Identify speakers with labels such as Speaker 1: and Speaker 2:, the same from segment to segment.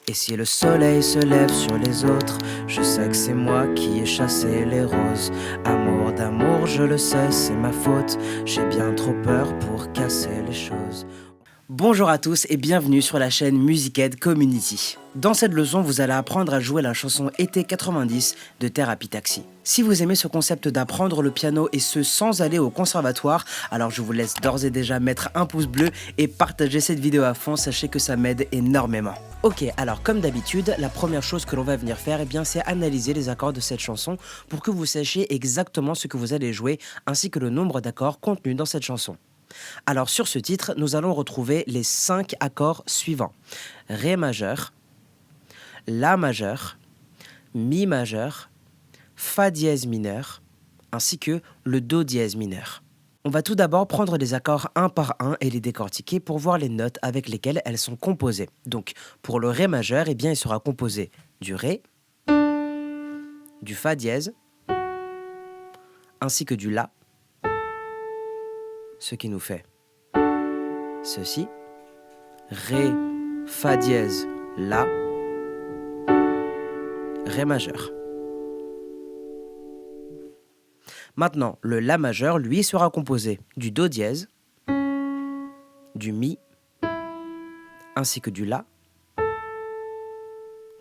Speaker 1: Et si le soleil se lève sur les autres, je sais que c'est moi qui ai chassé les roses. Amour d'amour, je le sais, c'est ma faute. J'ai bien trop peur pour casser les choses. Bonjour à tous et bienvenue sur la chaîne Musicaid Community. Dans cette leçon, vous allez apprendre à jouer la chanson Été 90 de Thérapie Taxi. Si vous aimez ce concept d'apprendre le piano et ce sans aller au conservatoire, alors je vous laisse d'ores et déjà mettre un pouce bleu et partager cette vidéo à fond, sachez que ça m'aide énormément. Ok, alors comme d'habitude, la première chose que l'on va venir faire, c'est analyser les accords de cette chanson pour que vous sachiez exactement ce que vous allez jouer ainsi que le nombre d'accords contenus dans cette chanson. Alors sur ce titre, nous allons retrouver les 5 accords suivants. Ré majeur, La majeur, Mi majeur, Fa dièse mineur, ainsi que le Do dièse mineur. On va tout d'abord prendre les accords un par un et les décortiquer pour voir les notes avec lesquelles elles sont composées. Donc pour le Ré majeur, il sera composé du Ré, du Fa dièse, ainsi que du La, ce qui nous fait ceci, Ré, Fa dièse, La, Ré majeur. Maintenant, le La majeur, lui, sera composé du Do dièse, du Mi, ainsi que du La,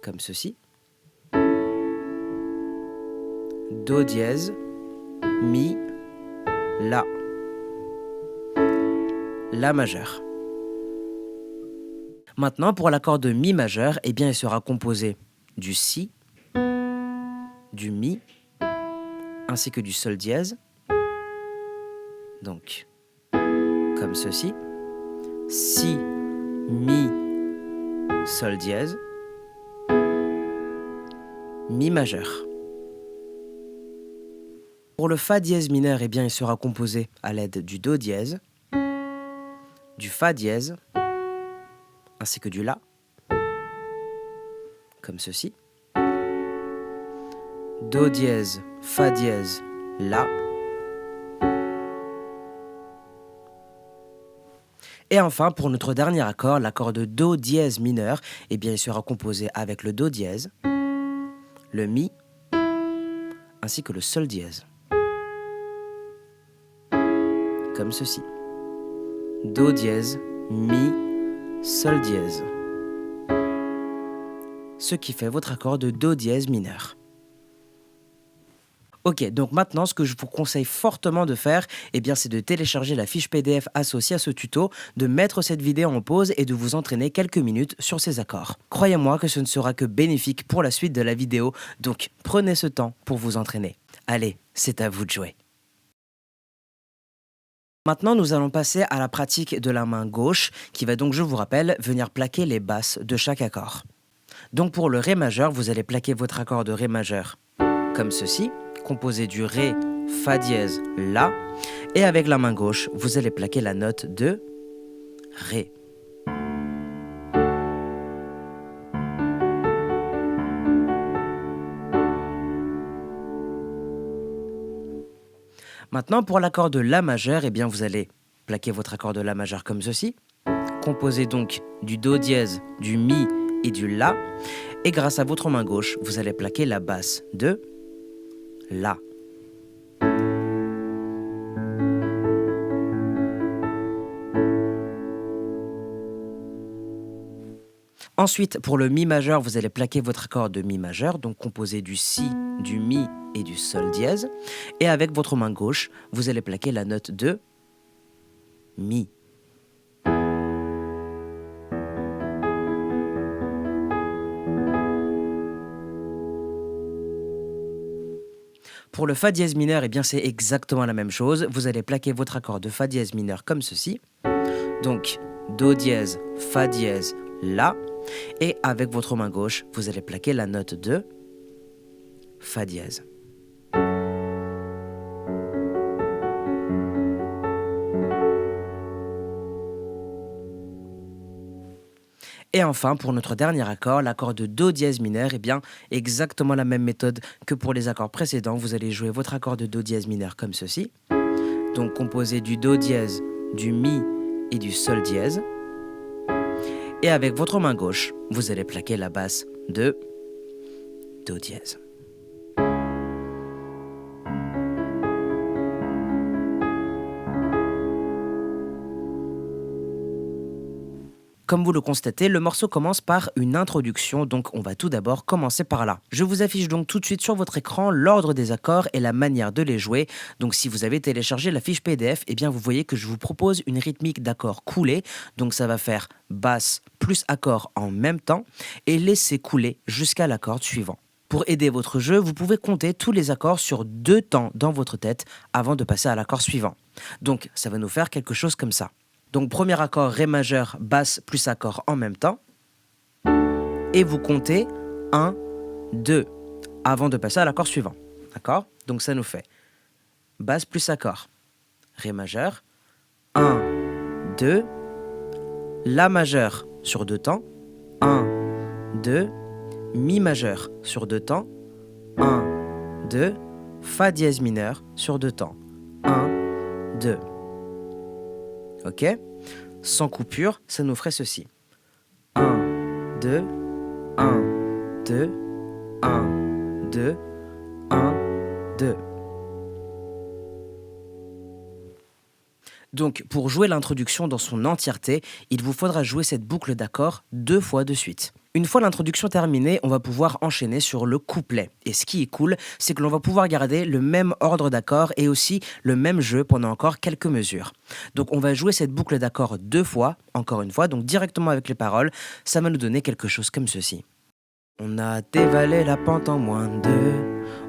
Speaker 1: comme ceci, Do dièse, Mi, La, La majeur. Maintenant, pour l'accord de Mi majeur, il sera composé du Si, du Mi, ainsi que du Sol dièse. Donc, comme ceci. Si, Mi, Sol dièse, Mi majeur. Pour le Fa dièse mineur, il sera composé à l'aide du Do dièse, du Fa dièse, ainsi que du La, comme ceci. Do dièse, Fa dièse, La. Et enfin, pour notre dernier accord, l'accord de Do dièse mineur, il sera composé avec le Do dièse, le Mi, ainsi que le Sol dièse. Comme ceci. Do dièse, Mi, Sol dièse. Ce qui fait votre accord de Do dièse mineur. Ok, donc maintenant, ce que je vous conseille fortement de faire, c'est de télécharger la fiche PDF associée à ce tuto, de mettre cette vidéo en pause et de vous entraîner quelques minutes sur ces accords. Croyez-moi que ce ne sera que bénéfique pour la suite de la vidéo, donc prenez ce temps pour vous entraîner. Allez, c'est à vous de jouer. Maintenant, nous allons passer à la pratique de la main gauche, qui va donc, je vous rappelle, venir plaquer les basses de chaque accord. Donc pour le Ré majeur, vous allez plaquer votre accord de Ré majeur comme ceci, composé du Ré, Fa dièse, La, et avec la main gauche, vous allez plaquer la note de Ré. Maintenant, pour l'accord de La majeur, vous allez plaquer votre accord de La majeur comme ceci, composé donc du Do dièse, du Mi et du La, et grâce à votre main gauche, vous allez plaquer la basse de La. Ensuite, pour le Mi majeur, vous allez plaquer votre accord de Mi majeur, donc composé du Si, du Mi et du Sol dièse. Et avec votre main gauche, vous allez plaquer la note de Mi. Pour le Fa dièse mineur, c'est exactement la même chose. Vous allez plaquer votre accord de Fa dièse mineur comme ceci. Donc, Do dièse, Fa dièse, La. Et avec votre main gauche, vous allez plaquer la note de Fa dièse. Et enfin, pour notre dernier accord, l'accord de Do dièse mineur, exactement la même méthode que pour les accords précédents. Vous allez jouer votre accord de Do dièse mineur comme ceci. Donc composé du Do dièse, du Mi et du Sol dièse. Et avec votre main gauche, vous allez plaquer la basse de Do dièse. Comme vous le constatez, le morceau commence par une introduction, donc on va tout d'abord commencer par là. Je vous affiche donc tout de suite sur votre écran l'ordre des accords et la manière de les jouer. Donc si vous avez téléchargé la fiche PDF, eh bien vous voyez que je vous propose une rythmique d'accords coulés. Donc ça va faire basse plus accord en même temps et laisser couler jusqu'à l'accord suivant. Pour aider votre jeu, vous pouvez compter tous les accords sur 2 temps dans votre tête avant de passer à l'accord suivant. Donc ça va nous faire quelque chose comme ça. Donc premier accord Ré majeur, basse plus accord en même temps. Et vous comptez 1, 2 avant de passer à l'accord suivant. D'accord? Donc ça nous fait basse plus accord. Ré majeur, 1, 2, La majeur sur 2 temps, 1, 2, Mi majeur sur 2 temps, 1, 2, Fa dièse mineur sur 2 temps, 1, 2. Ok? Sans coupure, ça nous ferait ceci. 1, 2, 1, 2, 1, 2, 1, 2. Donc, pour jouer l'introduction dans son entièreté, il vous faudra jouer cette boucle d'accords 2 fois de suite. Une fois l'introduction terminée, on va pouvoir enchaîner sur le couplet. Et ce qui est cool, c'est que l'on va pouvoir garder le même ordre d'accords et aussi le même jeu pendant encore quelques mesures. Donc on va jouer cette boucle d'accords 2 fois, encore une fois, donc directement avec les paroles. Ça va nous donner quelque chose comme ceci. On a dévalé la pente en moins de 2,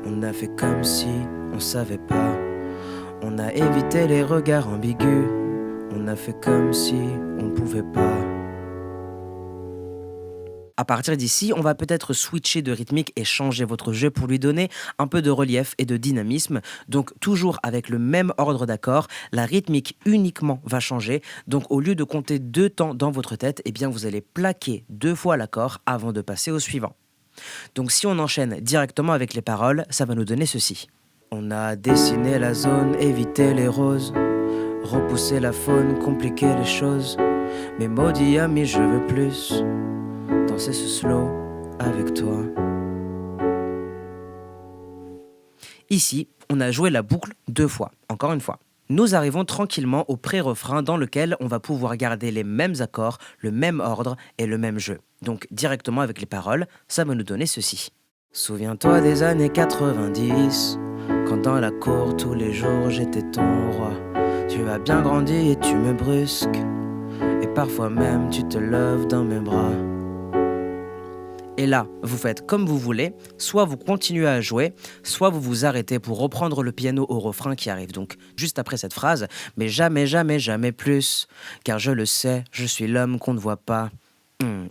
Speaker 1: on a fait comme si on savait pas. On a évité les regards ambigus, on a fait comme si on pouvait pas. À partir d'ici, on va peut-être switcher de rythmique et changer votre jeu pour lui donner un peu de relief et de dynamisme. Donc toujours avec le même ordre d'accords, la rythmique uniquement va changer. Donc au lieu de compter 2 temps dans votre tête, eh bien vous allez plaquer 2 fois l'accord avant de passer au suivant. Donc si on enchaîne directement avec les paroles, ça va nous donner ceci. On a dessiné la zone, évité les roses, repoussé la faune, compliqué les choses. Mais maudit ami, je veux plus danser ce slow avec toi. Ici, on a joué la boucle 2 fois, encore une fois. Nous arrivons tranquillement au pré-refrain dans lequel on va pouvoir garder les mêmes accords, le même ordre et le même jeu. Donc directement avec les paroles, ça va nous donner ceci. Souviens-toi des années 90, quand dans la cour tous les jours j'étais ton roi. Tu as bien grandi et tu me brusques, et parfois même tu te lèves dans mes bras. Et là, vous faites comme vous voulez, soit vous continuez à jouer, soit vous vous arrêtez pour reprendre le piano au refrain qui arrive donc juste après cette phrase. Mais jamais, jamais, jamais plus, car je le sais, je suis l'homme qu'on ne voit pas.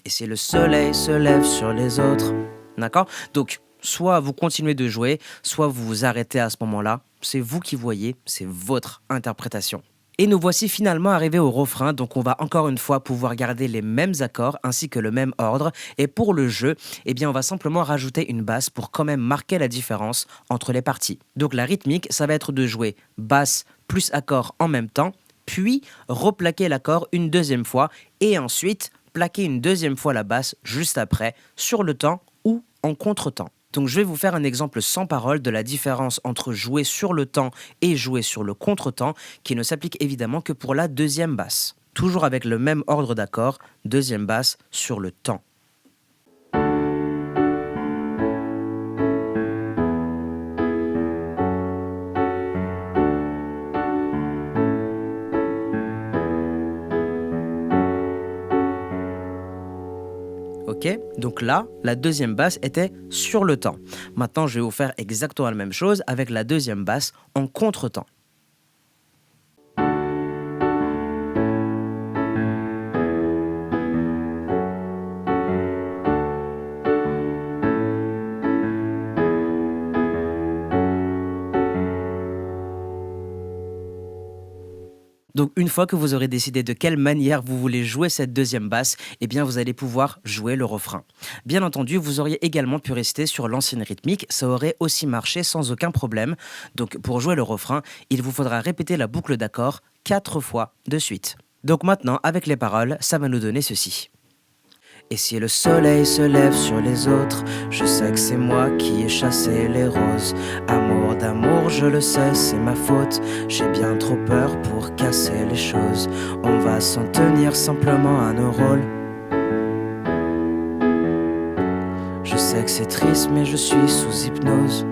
Speaker 1: Et si le soleil se lève sur les autres. D'accord? Donc, soit vous continuez de jouer, soit vous vous arrêtez à ce moment-là. C'est vous qui voyez, c'est votre interprétation. Et nous voici finalement arrivés au refrain, donc on va encore une fois pouvoir garder les mêmes accords ainsi que le même ordre. Et pour le jeu, eh bien on va simplement rajouter une basse pour quand même marquer la différence entre les parties. Donc la rythmique, ça va être de jouer basse plus accord en même temps, puis replaquer l'accord une deuxième fois et ensuite plaquer une deuxième fois la basse juste après, sur le temps ou en contre-temps. Donc je vais vous faire un exemple sans parole de la différence entre jouer sur le temps et jouer sur le contre-temps, qui ne s'applique évidemment que pour la deuxième basse. Toujours avec le même ordre d'accords, deuxième basse sur le temps. Ok, donc là, la deuxième basse était sur le temps. Maintenant, je vais vous faire exactement la même chose avec la deuxième basse en contre-temps. Donc une fois que vous aurez décidé de quelle manière vous voulez jouer cette deuxième basse, eh bien vous allez pouvoir jouer le refrain. Bien entendu, vous auriez également pu rester sur l'ancienne rythmique, ça aurait aussi marché sans aucun problème. Donc pour jouer le refrain, il vous faudra répéter la boucle d'accords 4 fois de suite. Donc maintenant, avec les paroles, ça va nous donner ceci. Et si le soleil se lève sur les autres, je sais que c'est moi qui ai chassé les roses. Amour d'amour, je le sais, c'est ma faute. J'ai bien trop peur pour casser les choses. On va s'en tenir simplement à nos rôles. Je sais que c'est triste, mais je suis sous hypnose.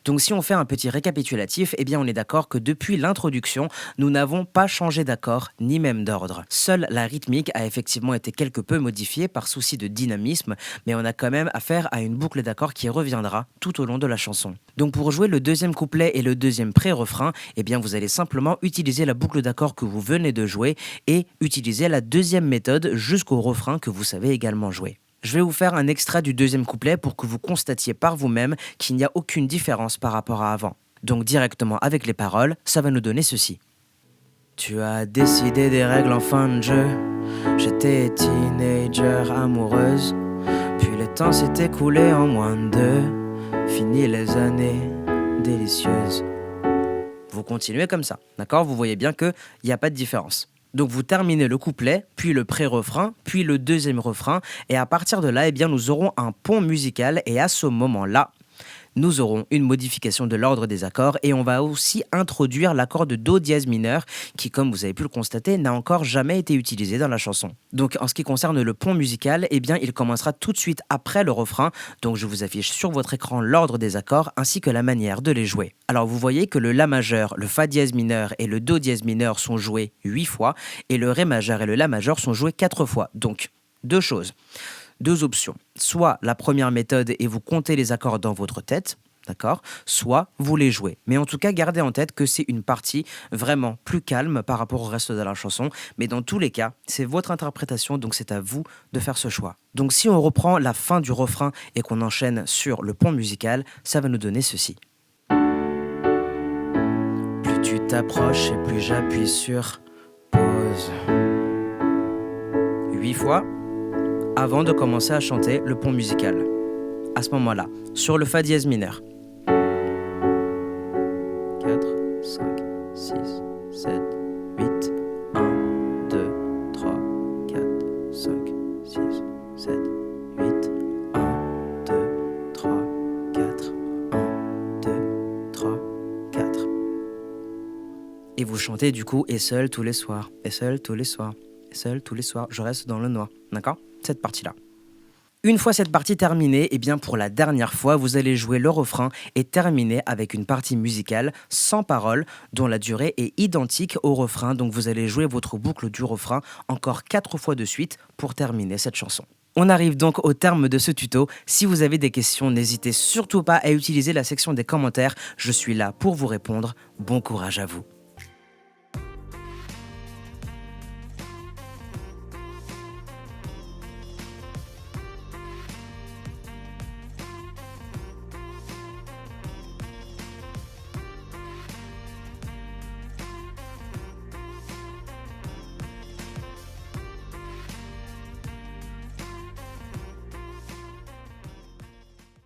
Speaker 1: Donc si on fait un petit récapitulatif, eh bien on est d'accord que depuis l'introduction, nous n'avons pas changé d'accord, ni même d'ordre. Seule la rythmique a effectivement été quelque peu modifiée par souci de dynamisme, mais on a quand même affaire à une boucle d'accords qui reviendra tout au long de la chanson. Donc pour jouer le deuxième couplet et le deuxième pré-refrain, eh bien vous allez simplement utiliser la boucle d'accords que vous venez de jouer et utiliser la deuxième méthode jusqu'au refrain que vous savez également jouer. Je vais vous faire un extrait du deuxième couplet pour que vous constatiez par vous-même qu'il n'y a aucune différence par rapport à avant. Donc directement avec les paroles, ça va nous donner ceci. Tu as décidé des règles en fin de jeu. J'étais teenager amoureuse. Puis le temps s'est écoulé en moins de 2. Fini les années délicieuses. Vous continuez comme ça, d'accord? Vous voyez bien qu'il n'y a pas de différence. Donc vous terminez le couplet, puis le pré-refrain, puis le deuxième refrain, et à partir de là, eh bien, nous aurons un pont musical, et à ce moment-là, nous aurons une modification de l'ordre des accords, et on va aussi introduire l'accord de Do dièse mineur, qui, comme vous avez pu le constater, n'a encore jamais été utilisé dans la chanson. Donc en ce qui concerne le pont musical, eh bien, il commencera tout de suite après le refrain, donc je vous affiche sur votre écran l'ordre des accords, ainsi que la manière de les jouer. Alors vous voyez que le La majeur, le Fa dièse mineur et le Do dièse mineur sont joués 8 fois, et le Ré majeur et le La majeur sont joués 4 fois. Donc, deux choses. Deux options, soit la première méthode et vous comptez les accords dans votre tête, d'accord, soit vous les jouez. Mais en tout cas, gardez en tête que c'est une partie vraiment plus calme par rapport au reste de la chanson, mais dans tous les cas, c'est votre interprétation, donc c'est à vous de faire ce choix. Donc si on reprend la fin du refrain et qu'on enchaîne sur le pont musical, ça va nous donner ceci. Plus tu t'approches et plus j'appuie sur pause. 8 fois avant de commencer à chanter le pont musical. À ce moment-là, sur le Fa dièse mineur. 4, 5, 6, 7, 8, 1, 2, 3, 4, 5, 6, 7, 8, 1, 2, 3, 4, 1, 2, 3, 4. Et vous chantez du coup « Et seul tous les soirs, et seul tous les soirs, et seul tous les soirs, je reste dans le noir ». D'accord ? Cette partie-là. Une fois cette partie terminée, eh bien pour la dernière fois, vous allez jouer le refrain et terminer avec une partie musicale sans parole dont la durée est identique au refrain. Donc vous allez jouer votre boucle du refrain encore 4 fois de suite pour terminer cette chanson. On arrive donc au terme de ce tuto. Si vous avez des questions, n'hésitez surtout pas à utiliser la section des commentaires. Je suis là pour vous répondre. Bon courage à vous.